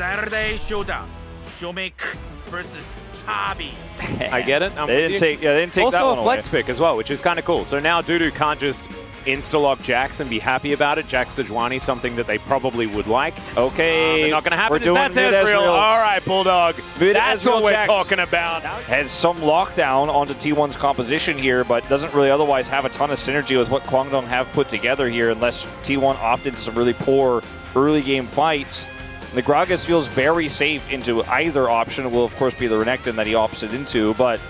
Saturday Showdown. Shomek versus Chabi. I get it. They didn't take that also one a flex away. pick as well, which is kind of cool. So now Dudu can't just insta-lock Jax and be happy about it. Jax Sejuani, something that they probably would like. Okay. Not going to happen. We're doing That's Ezreal. All right, Bulldog. That's what we're talking about. Has some lockdown onto T1's composition here, but doesn't really otherwise have a ton of synergy with what Kwangdong have put together here unless T1 opt into some really poor early game fights. The Gragas feels very safe into either option. It will, of course, be the Renekton that he opted into, but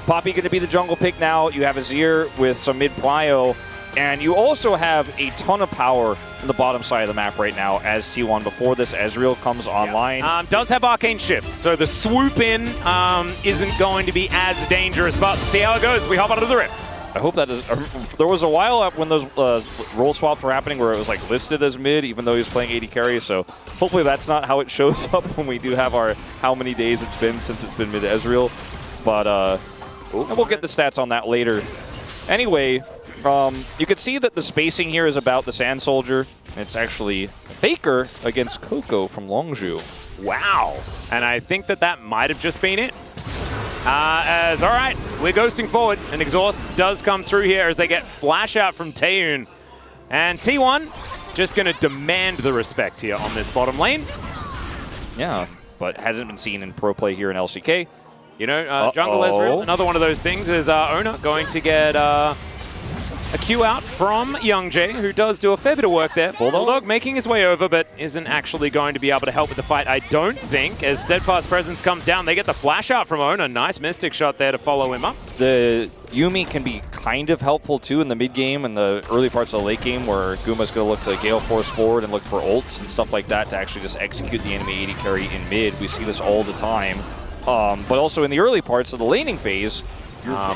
Poppy going to be the jungle pick now. You have Azir with some mid-prio, and you also have a ton of power on the bottom side of the map right now as T1 before this Ezreal comes online. Does have Arcane Shift, so the swoop in isn't going to be as dangerous, but see how it goes. We hop onto the Rift. I hope that is. There was a while up when those role swaps were happening where it was like listed as mid, even though he was playing AD carry. So hopefully that's not how it shows up when we do have our how many days it's been since it's been mid Ezreal. But and we'll get the stats on that later. Anyway, you can see that the spacing here is about the Sand Soldier. It's actually Faker against Coco from Longzhu. Wow. And I think that might have just been it. All right, we're ghosting forward, and Exhaust does come through here as they get flash out from Taeyun. And T1 just going to demand the respect here on this bottom lane. Yeah, but hasn't been seen in pro play here in LCK. You know, Jungle Ezreal, another one of those things is Ona going to get a Q out from Youngjae, who does do a fair bit of work there. Bulldog making his way over, but isn't actually going to be able to help with the fight, I don't think. As Steadfast Presence comes down, they get the flash out from Ona. Nice Mystic shot there to follow him up. The Yuumi can be kind of helpful, too, in the mid-game and the early parts of the late game where Guma's going to look to Gale Force forward and look for ults and stuff like that to actually just execute the enemy AD carry in mid. We see this all the time. But also in the early parts of the laning phase,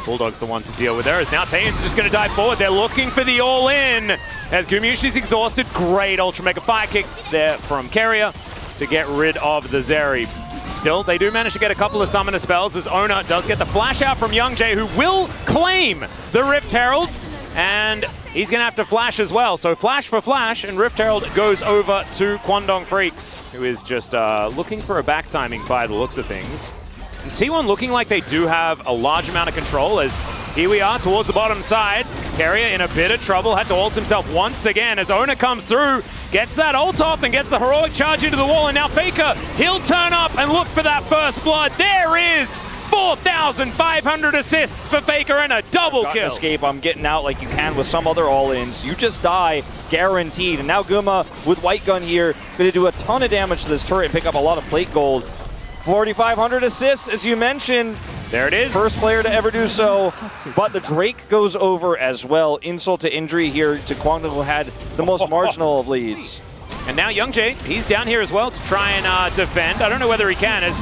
Bulldog's the one to deal with there, as now Taeyun's just going to dive forward. They're looking for the all-in, as Gumayushi's exhausted. Great Ultra Mega Fire Kick there from Keria to get rid of the Zeri. Still, they do manage to get a couple of Summoner spells, as Ona does get the flash out from Youngjae, who will claim the Rift Herald, and he's going to have to flash as well. So flash for flash, and Rift Herald goes over to Kwangdong Freaks, who is just looking for a back timing by the looks of things. And T1 looking like they do have a large amount of control, as here we are towards the bottom side. Keria in a bit of trouble, had to ult himself once again as Ona comes through, gets that ult off and gets the heroic charge into the wall, and now Faker, he'll turn up and look for that first blood. There is 4,500 assists for Faker and a double kill. Escape, I'm getting out like you can with some other all-ins. You just die, guaranteed. And now Guma with White Gun here, going to do a ton of damage to this turret and pick up a lot of plate gold. 4,500 assists, as you mentioned. There it is. First player to ever do so. But the Drake goes over as well. Insult to injury here to Kwangdong, who had the most marginal of leads. And now Youngjae, he's down here as well to try and defend. I don't know whether he can, as...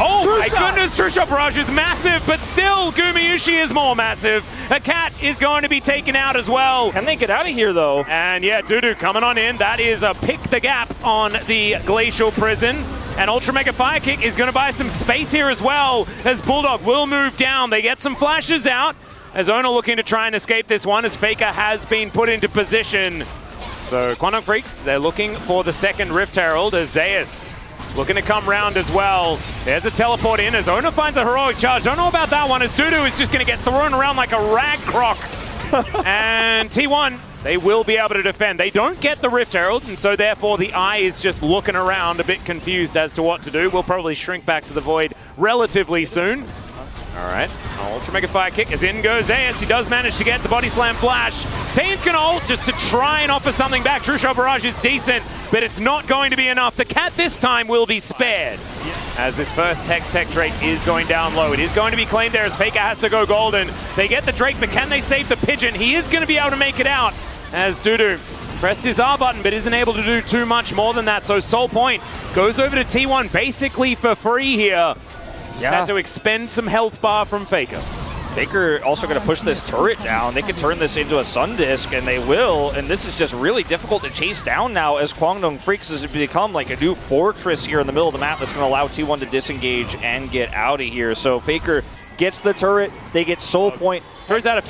Oh my goodness, True Shot Barrage is massive, but still Gumayushi is more massive. A cat is going to be taken out as well. Can they get out of here, though? And yeah, Dudu coming on in. That is a pick the gap on the Glacial Prison. And Ultra Mega Fire Kick is going to buy some space here as well, as Bulldog will move down. They get some flashes out, as Ona looking to try and escape this one, as Faker has been put into position. So Kwangdong Freaks, they're looking for the second Rift Herald, as Zeus looking to come round as well. There's a teleport in, as Ona finds a heroic charge. Don't know about that one, as Dudu is just going to get thrown around like a rag croc. And T1, they will be able to defend. They don't get the Rift Herald, and so therefore the Eye is just looking around a bit confused as to what to do. We'll probably shrink back to the Void relatively soon. All right, Ultra Mega Fire Kick, as in goes Zeus. He does manage to get the Body Slam Flash. Taeyun's going to ult just to try and offer something back. True Shot Barrage is decent, but it's not going to be enough. The cat this time will be spared, as this first Hex Tech Drake is going down low. It is going to be claimed there, as Faker has to go golden. They get the Drake, but can they save the Pigeon? He is going to be able to make it out, as Dudu pressed his R button, but isn't able to do too much more than that. So Soul Point goes over to T1 basically for free here. Just had to expend some health bar from Faker. Faker also going to push this turret down. They can turn this into a Sun Disc, and they will. And this is just really difficult to chase down now, as Kwangdong Freaks has become like a new fortress here in the middle of the map that's going to allow T1 to disengage and get out of here. So Faker gets the turret. They get soul point. Throws out a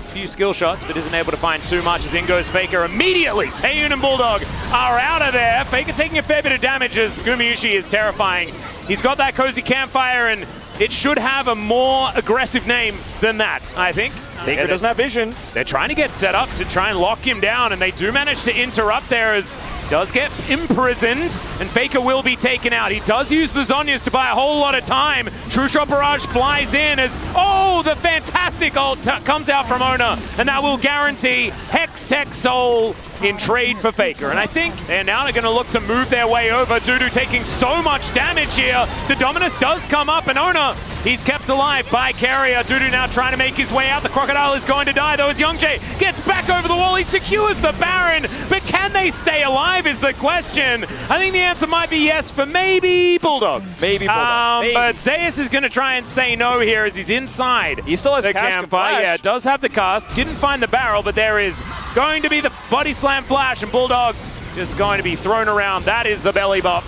few skill shots, but isn't able to find too much as in goes Faker immediately. Taeyun and Bulldog are out of there. Faker taking a fair bit of damage as Gumayusi is terrifying. He's got that cozy campfire, and it should have a more aggressive name than that, I think. Faker doesn't have vision. They're trying to get set up to try and lock him down, and they do manage to interrupt there as does get imprisoned, and Faker will be taken out. He does use the Zhonya's to buy a whole lot of time. True Shot Barrage flies in as, oh, the fantastic ult comes out from Ona, and that will guarantee Hex Tech Soul in trade for Faker. And I think they're now going to look to move their way over. Dudu taking so much damage here. The Dominus does come up, and Ona, he's kept alive by Carrier. Dudu now trying to make his way out. The Crocodile is going to die, though, as Youngjae gets back over the wall. He secures the Baron, but can they stay alive is the question. I think the answer might be yes for maybe Bulldog. Maybe Bulldog. But Zeus is going to try and say no here as he's inside. He still has the cast and flash. Yeah, does have the cast. Didn't find the barrel, but there is going to be the body slam flash, and Bulldog just going to be thrown around. That is the belly bop.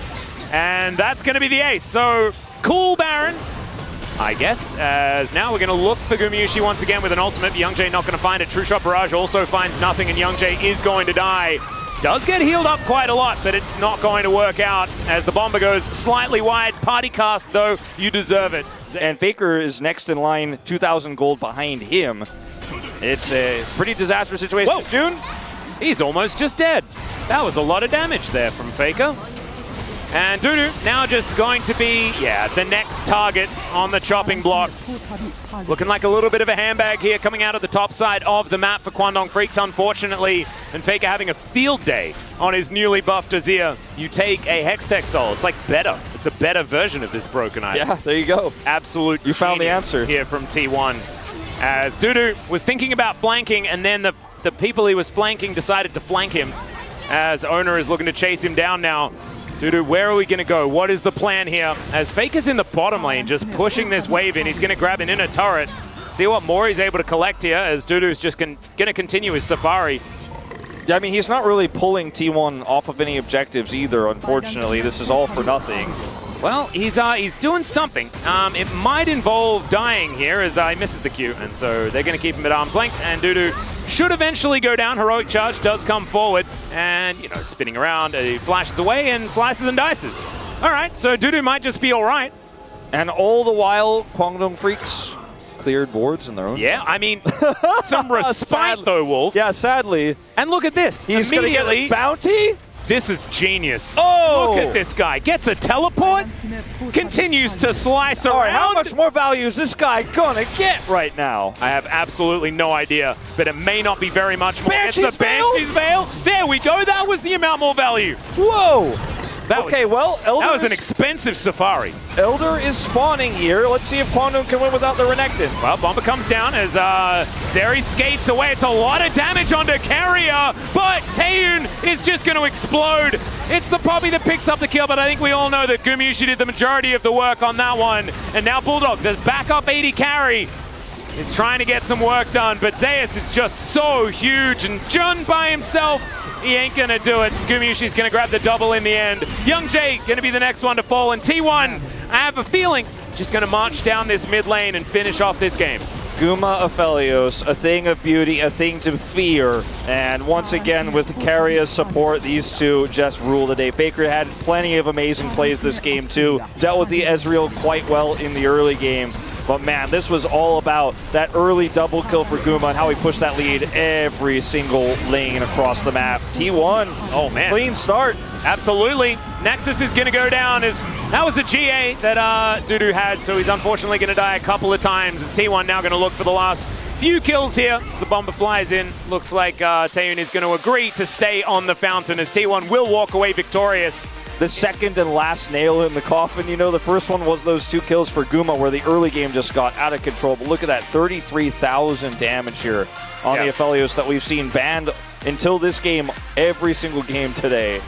And that's going to be the ace. So, cool Baron, I guess, as now we're going to look for Gumayusi once again with an ultimate. Youngjae not going to find it. True Shot Barrage also finds nothing, and Youngjae is going to die. Does get healed up quite a lot, but it's not going to work out as the bomber goes slightly wide. Party cast, though, you deserve it. And Faker is next in line, 2,000 gold behind him. It's a pretty disastrous situation. Whoa. June? He's almost just dead. That was a lot of damage there from Faker. And Dudu now just going to be, yeah, the next target on the chopping block. Looking like a little bit of a handbag here coming out of the top side of the map for Kwangdong Freaks, unfortunately. And Faker having a field day on his newly buffed Azir. You take a Hextech Soul. It's like better. It's a better version of this broken item. Yeah, there you go. Absolute You found the answer here from T1. As Dudu was thinking about flanking, and then the people he was flanking decided to flank him. As Owner is looking to chase him down now. Dudu, where are we going to go? What is the plan here? As Faker's in the bottom lane, just pushing this wave in. He's going to grab an inner turret. See what more he's able to collect here, as Dudu's just going to continue his safari. I mean, he's not really pulling T1 off of any objectives either, unfortunately. This is all for nothing. Well, he's doing something. It might involve dying here as I misses the Q, and so they're going to keep him at arm's length, and Dudu should eventually go down. Heroic Charge does come forward, and, you know, spinning around, he flashes away and slices and dices. All right, so Dudu might just be all right. And all the while, Kwangdong Freaks cleared boards in their own. Yeah, I mean, some respite though, Wolf. Yeah, sadly. And look at this. He's going to get a bounty? This is genius. Oh! Look at this guy. Gets a teleport, continues to slice around. All right, how much more value is this guy gonna get right now? I have absolutely no idea, but it may not be very much more. Banshee's it's the Banshee's Veil. There we go. That was the amount more value. Whoa! Okay, well, Elder that was an expensive safari. Elder is spawning here. Let's see if Kwangdong can win without the Renekton. Well, Bomber comes down as Zeri skates away. It's a lot of damage onto Carrier, but Taeyun is just going to explode. It's the Poppy that picks up the kill, but I think we all know that Gumayusi did the majority of the work on that one. And now Bulldog, the backup 80 carry, is trying to get some work done, but Zeus is just so huge, and Jun by himself, he ain't gonna do it. Gumayusi's gonna grab the double in the end. Youngjae gonna be the next one to fall, and T1, I have a feeling, just gonna march down this mid lane and finish off this game. Guma Aphelios, a thing of beauty, a thing to fear. And once again, with Carrier's support, these two just rule the day. Faker had plenty of amazing plays this game too. Dealt with the Ezreal quite well in the early game. But man, this was all about that early double kill for Guma and how he pushed that lead every single lane across the map. T1, oh man, clean start. Absolutely. Nexus is going to go down as that was a GA that Dudu had, so he's unfortunately going to die a couple of times. As T1 now going to look for the last few kills here. As the bomber flies in, looks like Taeyun is going to agree to stay on the fountain as T1 will walk away victorious. The second and last nail in the coffin. You know, the first one was those 2 kills for Guma where the early game just got out of control. But look at that, 33,000 damage here on the Aphelios that we've seen banned until this game, every single game today.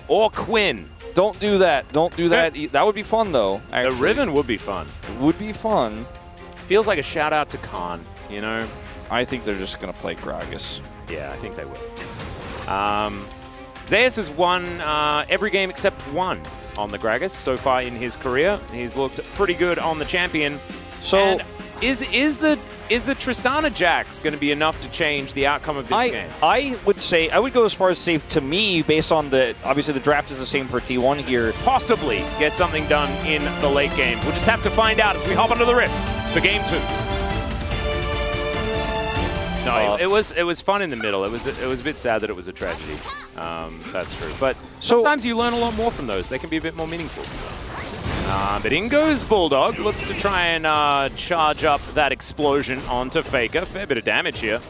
Or Quinn. Don't do that. Don't do that. That would be fun, though. Actually. The Riven would be fun. It would be fun. Feels like a shout out to Khan, you know? I think they're just going to play Gragas. Yeah, I think they will. Zeus has won every game except one on the Gragas so far in his career. He's looked pretty good on the champion. So, and is the Tristana Jax going to be enough to change the outcome of this game? I would say, I would go as far as say, to me, based on obviously the draft is the same for T1 here. Possibly get something done in the late game. We'll just have to find out as we hop onto the Rift for game 2. No, it was fun in the middle. It was a bit sad that it was a tragedy. That's true. But sometimes you learn a lot more from those. They can be a bit more meaningful. But in goes Bulldog. Looks to try and charge up that explosion onto Faker. Fair bit of damage here.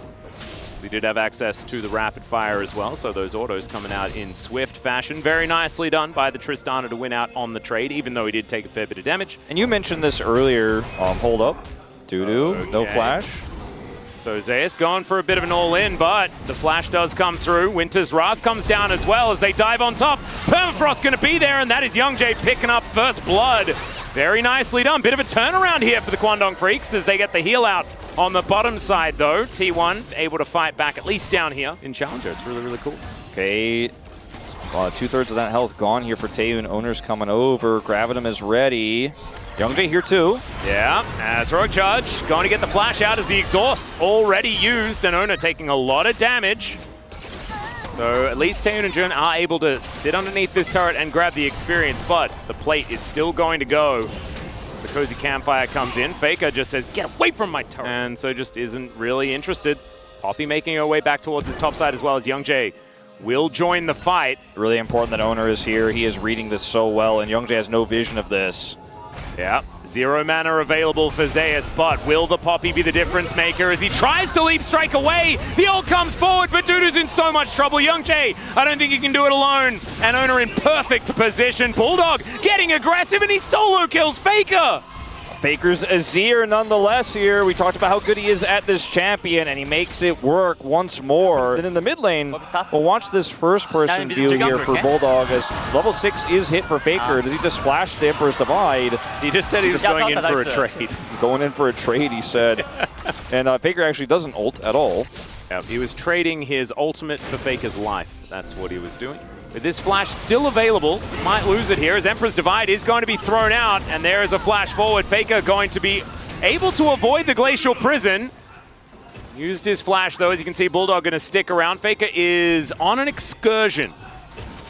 He did have access to the rapid fire as well, so those autos coming out in swift fashion. Very nicely done by the Tristana to win out on the trade, even though he did take a fair bit of damage. And you mentioned this earlier. Hold up. Doo-doo. No flash. So Zeus going for a bit of an all-in, but the flash does come through. Winter's Wrath comes down as well as they dive on top. Permafrost going to be there, and that is Youngjae picking up first blood. Very nicely done. Bit of a turnaround here for the Kwangdong Freaks as they get the heal out on the bottom side, though. T1 able to fight back, at least down here in Challenger. It's really, really cool. Okay. 2/3 of that health gone here for Taeyoon. Owner's coming over. Gravitum is ready. Youngjae here too. Yeah, as Heroic Charge going to get the flash out as the exhaust already used, and Owner taking a lot of damage. So at least Taeyoon and Jun are able to sit underneath this turret and grab the experience, but the plate is still going to go. As the Cozy Campfire comes in, Faker just says, "Get away from my turret!" And so just isn't really interested. Poppy making her way back towards his top side as well as Youngjae will join the fight. Really important that Owner is here. He is reading this so well, and Youngjae has no vision of this. Yeah, 0 mana available for Zeus, but will the Poppy be the difference maker as he tries to leap strike away? The ult comes forward, but Dudu's in so much trouble. Youngjae, I don't think he can do it alone. And Owner in perfect position. Bulldog getting aggressive, and he solo kills Faker. Faker's Azir nonetheless here. We talked about how good he is at this champion, and he makes it work once more. Then in the mid lane, we'll watch this first-person view here for Bulldog as level 6 is hit for Faker. Does he just flash the Emperor's Divide? He just said he was going in for a trade. Going in for a trade, he said. And Faker actually doesn't ult at all. Yeah, he was trading his ultimate for Faker's life. That's what he was doing. With this flash still available, might lose it here as Emperor's Divide is going to be thrown out, and there is a flash forward. Faker going to be able to avoid the Glacial Prison. Used his flash though, as you can see, Bulldog going to stick around. Faker is on an excursion,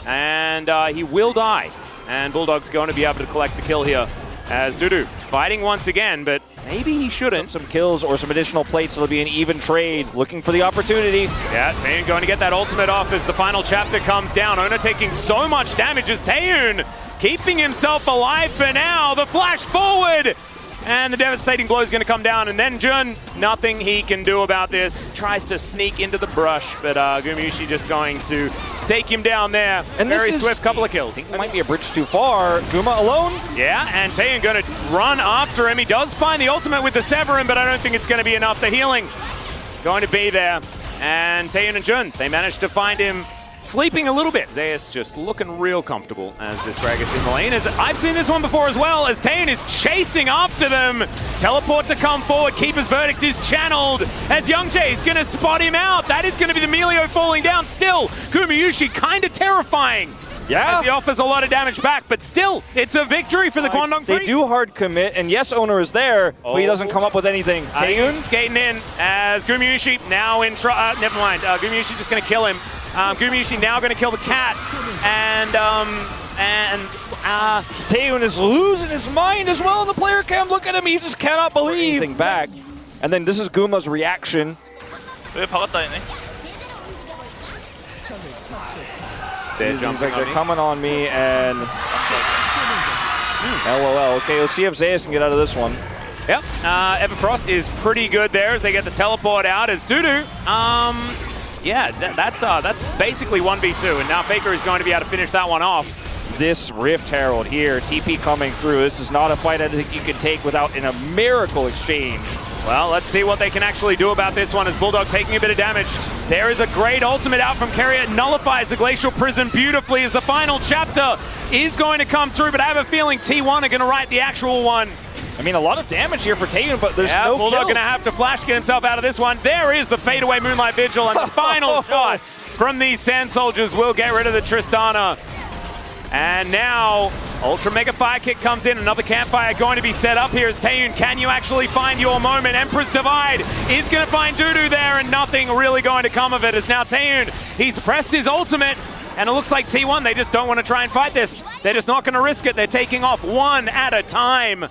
and he will die. And Bulldog's going to be able to collect the kill here as Dudu fighting once again, but maybe he shouldn't. Some kills or some additional plates, so it'll be an even trade. Looking for the opportunity. Yeah, Taeyoon going to get that ultimate off as the final chapter comes down. Owner taking so much damage as Taeyoon keeping himself alive for now. The flash forward. And the devastating blow is going to come down, and then Jun, nothing he can do about this. Tries to sneak into the brush, but Gumayushi just going to take him down there. And very swift couple of kills. I think it might be a bridge too far. Guma alone? Yeah, and Taeyoon going to run after him. He does find the ultimate with the Severin, but I don't think it's going to be enough. The healing going to be there. And Taeyoon and Jun, they managed to find him sleeping a little bit. Zeus just looking real comfortable as this Gragas in the lane. As I've seen this one before as well, as Taeyoon is chasing after them. Teleport to come forward. Keeper's Verdict is channeled as Youngjae is going to spot him out. That is going to be the Melio falling down. Still, Gumayushi kind of terrifying. Yeah. As he offers a lot of damage back, but still, it's a victory for the Kwangdong Freaks. They do hard commit, and yes, Owner is there, but he doesn't come up with anything. Taeyoon skating in as Gumayushi now in never mind. Gumayushi just going to kill him. Gumayushi now going to kill the cat, and Taeyoon is losing his mind as well in the player cam. Look at him, he just cannot believe anything back. And then this is Guma's reaction. 왜 박았다 He's like, they're coming on me, and LOL. Okay, let's see if Zeus can get out of this one. Yep, Everfrost is pretty good there as they get the teleport out as Dudu. Yeah, that's basically 1v2, and now Faker is going to be able to finish that one off. This Rift Herald here, TP coming through. This is not a fight I think you can take without a miracle exchange. Well, let's see what they can actually do about this one as Bulldog taking a bit of damage. There is a great ultimate out from Carrier. It nullifies the Glacial Prison beautifully as the final chapter is going to come through, but I have a feeling T1 are going to write the actual one. I mean, a lot of damage here for Taeyoon, but there's no Bulldog kills. going to have to flash get himself out of this one. There is the fadeaway Moonlight Vigil and the final shot from these Sand Soldiers will get rid of the Tristana. And now, Ultra Mega Fire Kick comes in. Another campfire going to be set up here as Taeyun. Can you actually find your moment? Emperor's Divide is going to find Dudu there, and nothing really going to come of it as now Taeyun, he's pressed his ultimate. And it looks like T1, they just don't want to try and fight this. They're just not going to risk it. They're taking off one at a time.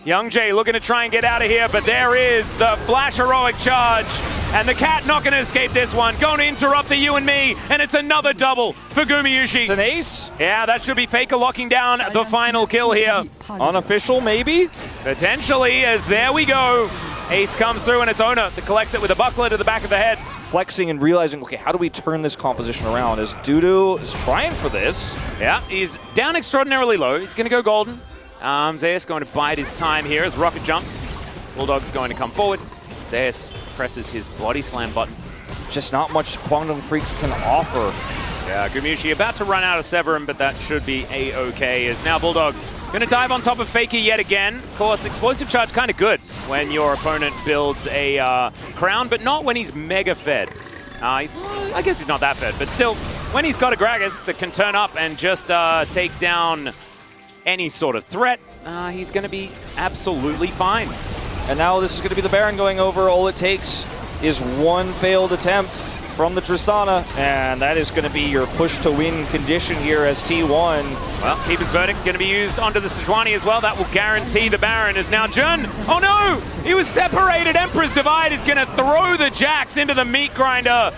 Young Jay looking to try and get out of here, but there is the Flash Heroic Charge. And the Cat not going to escape this one. Going to interrupt the you and me, and it's another double for Gumayusi. It's an ace. Yeah, that should be Faker locking down the final kill here. Unofficial, maybe? Potentially, as there we go. Ace comes through, and it's Ona that collects it with a buckler to the back of the head. Flexing and realizing, okay, how do we turn this composition around? As Dudu is trying for this. Yeah, he's down extraordinarily low. He's going to go golden. Zeus going to bide his time here as Rocket Jump. Bulldog's going to come forward. Zeus presses his body slam button. Just not much Guangdong Freaks can offer. Yeah, Gumayusi about to run out of Severin, but that should be a-okay. As now Bulldog going to dive on top of Faker yet again. Of course, Explosive Charge kind of good when your opponent builds a crown, but not when he's mega fed. I guess he's not that fed, but still, when he's got a Gragas that can turn up and just take down any sort of threat, he's going to be absolutely fine. And now this is going to be the Baron going over. All it takes is one failed attempt from the Tristana, and that is going to be your push-to-win condition here as T1. Well, Keeper's Verdict going to be used onto the Sejuani as well. That will guarantee the Baron. Is now Jun. Oh no! He was separated. Emperor's Divide is going to throw the Jax into the meat grinder.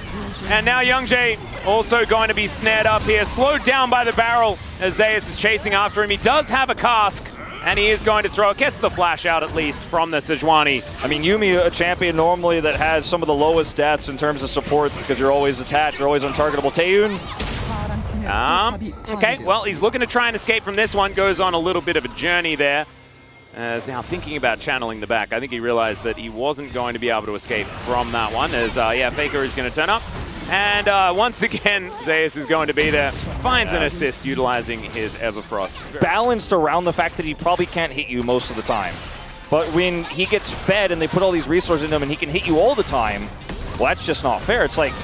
And now Youngjae also going to be snared up here, slowed down by the barrel as Zeus is chasing after him. He does have a cask, and he is going to throw it. Gets the flash out at least from the Sejuani. I mean, Yuumi, a champion normally that has some of the lowest deaths in terms of supports because you're always attached, you're always untargetable. Taeyun. Okay, well, he's looking to try and escape from this one. Goes on a little bit of a journey there. Is now thinking about channeling the back. I think he realized that he wasn't going to be able to escape from that one. As, yeah, Faker is going to turn up. And once again, Zeus is going to be there. Finds an assist utilizing his Everfrost. Balanced around the fact that he probably can't hit you most of the time. But when he gets fed and they put all these resources in him and he can hit you all the time, well, that's just not fair. It's like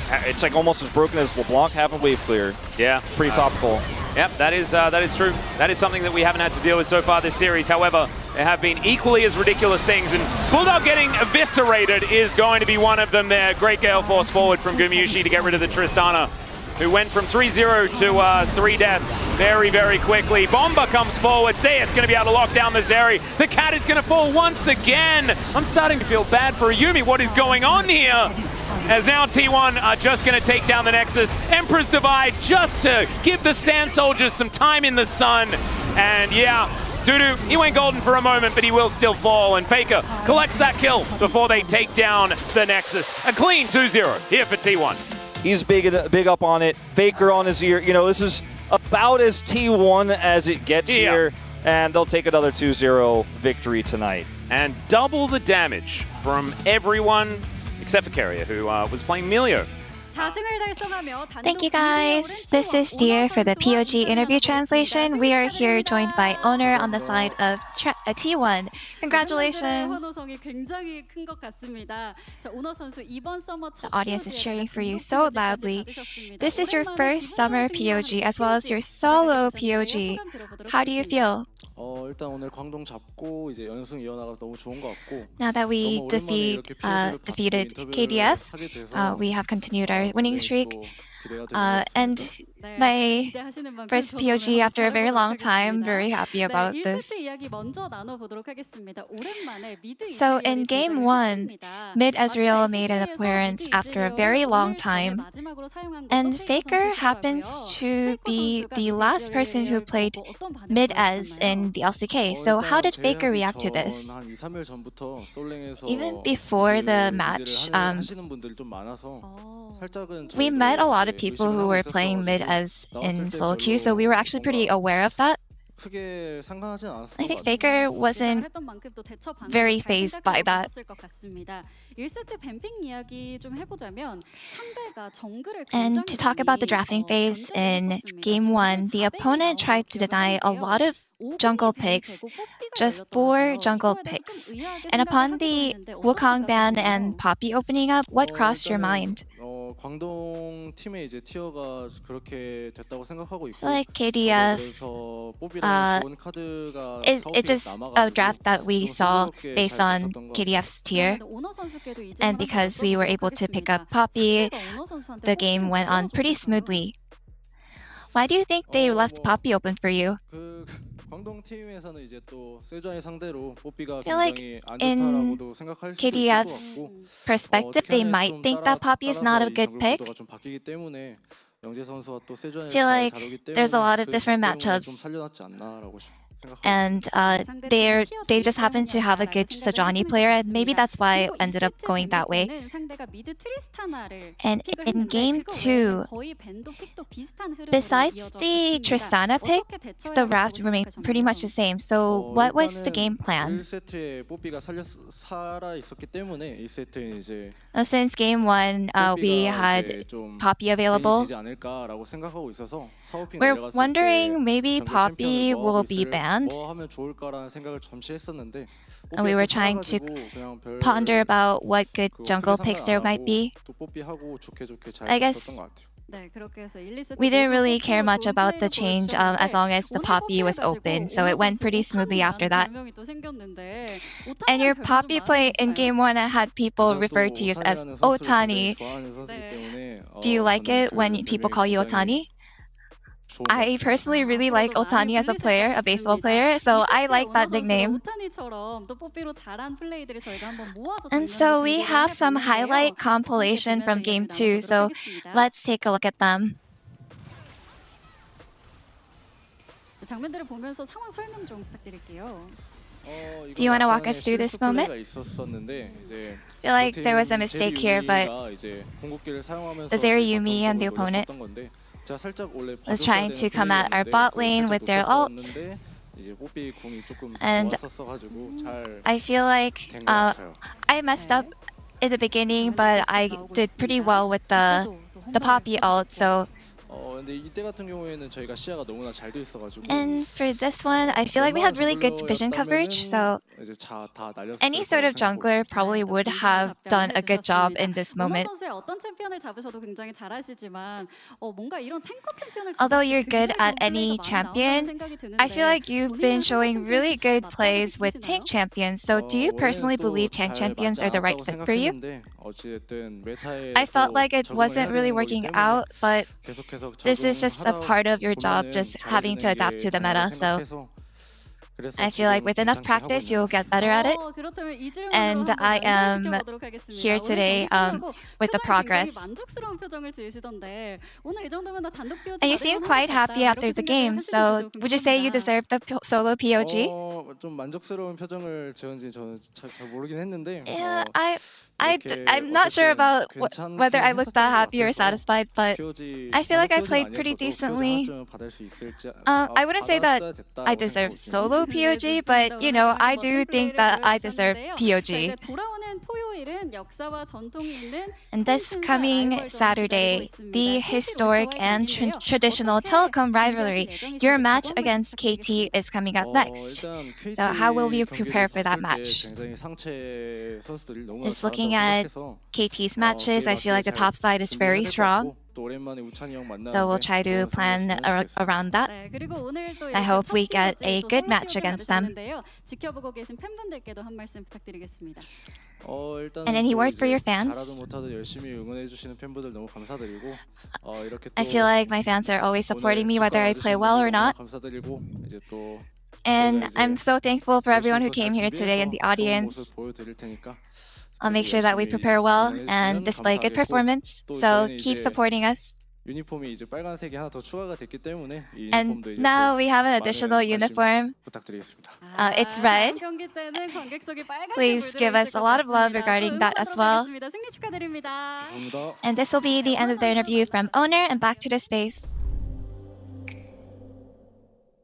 almost as broken as LeBlanc having wave clear. Yeah. Pretty topical. Yep, that is true. That is something that we haven't had to deal with so far this series. However, there have been equally as ridiculous things, and Bulldog getting eviscerated is going to be one of them there. Great Gale Force forward from Gumayusi to get rid of the Tristana, who went from 3-0 to 3 deaths very, very quickly. Bomba comes forward. Zeus going to be able to lock down the Zeri. The Cat is going to fall once again. I'm starting to feel bad for Yuumi. What is going on here? As now T1 are just going to take down the Nexus. Emperor's Divide just to give the Sand Soldiers some time in the sun. And yeah, Dudu, he went golden for a moment, but he will still fall. And Faker collects that kill before they take down the Nexus. A clean 2-0 here for T1. He's big up on it. Faker on his ear. You know, this is about as T1 as it gets here. And they'll take another 2-0 victory tonight. And double the damage from everyone except for Carrier, who was playing Milio. Thank you guys. This is Dear for the POG interview translation. We are here joined by Owner on the side of T1. Congratulations. The audience is cheering for you so loudly. This is your first summer POG as well as your solo POG. How do you feel? Now that we defeated KDF, we have continued our winning streak. And my first POG after a very long time, very happy about this. So in game 1, Mid Ezreal made an appearance after a very long time, and Faker happens to be the last person who played Mid Ez in the LCK. So how did Faker react to this? Even before the match, we met a lot of people who were playing Mid Ez in solo queue, so we were actually pretty aware of that. I think Faker wasn't very fazed by that. And to talk about the drafting phase in Game 1, the opponent tried to deny a lot of jungle picks, just 4 jungle picks. And upon the Wukong ban and Poppy opening up, what crossed your mind? 광동 팀의 이제 티어가 그렇게 됐다고 생각하고 있고. Like KDF, 그래서 뽀비라는 좋은 카드가 it's just a draft that we saw based on KDF's tier. And because we were able to pick up Poppy, the game went on pretty smoothly. Why do you think they left Poppy open for you? 광동 팀에서는 이제 또 세주안이 상대로 뽀삐가 feel like 굉장히 안 in 좋다라고도 생각할 수도 있을 것 KDF's 같고 perspective, they might think that Poppy is not a good pick. 좀 바뀌기 때문에 영재 선수와 또 세주안이 Feel 잘 like 다루기 때문에 there's a lot of 그 different 점 때문에 matchups. 좀 살려놨지 않나라고 생각하고 And they just happen to have a good Sejuani player, and maybe that's why it ended up going that way. And in game 2, besides the Tristana pick, the draft remained pretty much the same. So what was the game plan? 1세트에 뽀삐가 살아 있었기 때문에 2세트에 이제 Since game 1, we had Poppy available. 되지 않을까라고 생각하고 있어서 사오핑 We're 내려갔을 wondering 때 maybe 정글 Poppy 챔피언을 will be 미스를 banned. 뭐 하면 좋을까라는 생각을 잠시 했었는데 And we were trying to ponder about what good jungle picks there might be. 또 뽀삐하고 좋게 잘 I guess 썼던 것 같아요. we didn't really care much about the change as long as the Poppy was open, so it went pretty smoothly after that. And your Poppy play in game 1 had people refer to you as Otani. Do you like it when people call you Otani? I personally really like Otani as a player, a baseball player, so I like that nickname. And so we have some highlight compilation from game 2, so let's take a look at them. 장면들을 보면서 상황 설명 좀 부탁드릴게요. Do you want to walk us through this moment? I feel like there was a mistake here, but the Zerayumi and the opponent was trying to come at our bot lane with their ult. And I feel like I messed up in the beginning, but I did pretty well with the Poppy ult, so and for this one, I feel like we had really good vision coverage, so any sort of jungler probably would have done a good job in this moment. Although you're good at any champion, I feel like you've been showing really good plays with tank champions, so do you personally believe tank champions are the right fit for you? I felt like it wasn't really working out, but this is just a part of your job, just having to adapt to the meta, so I feel like with enough practice, you'll get better at it. And I am here today with the progress. And you seem quite happy after the game, so would you say you deserve the solo POG? 좀 만족스러운 표정을 지었는지 저는 잘 모르긴 했는데 Yeah, I'm not sure about whether I looked that happy or satisfied, but I feel like I played pretty decently. I wouldn't say that I deserve solo POG, but you know, I do think that I deserve POG. And this coming Saturday, the historic and traditional telecom rivalry, your match against KT is coming up next. So how will you prepare for that match? Just looking at KT's matches, I feel like the top side is very strong. So we'll try to plan around that. I hope we get a good match against them. And any word for your fans? I feel like my fans are always supporting me whether I play well or not. And I'm so thankful for everyone who came here today in the audience. I'll make sure that we prepare well and display good performance. So keep supporting us. And now we have an additional uniform. It's red. Please give us a lot of love regarding that as well. And this will be the end of the interview from Owner and back to the space.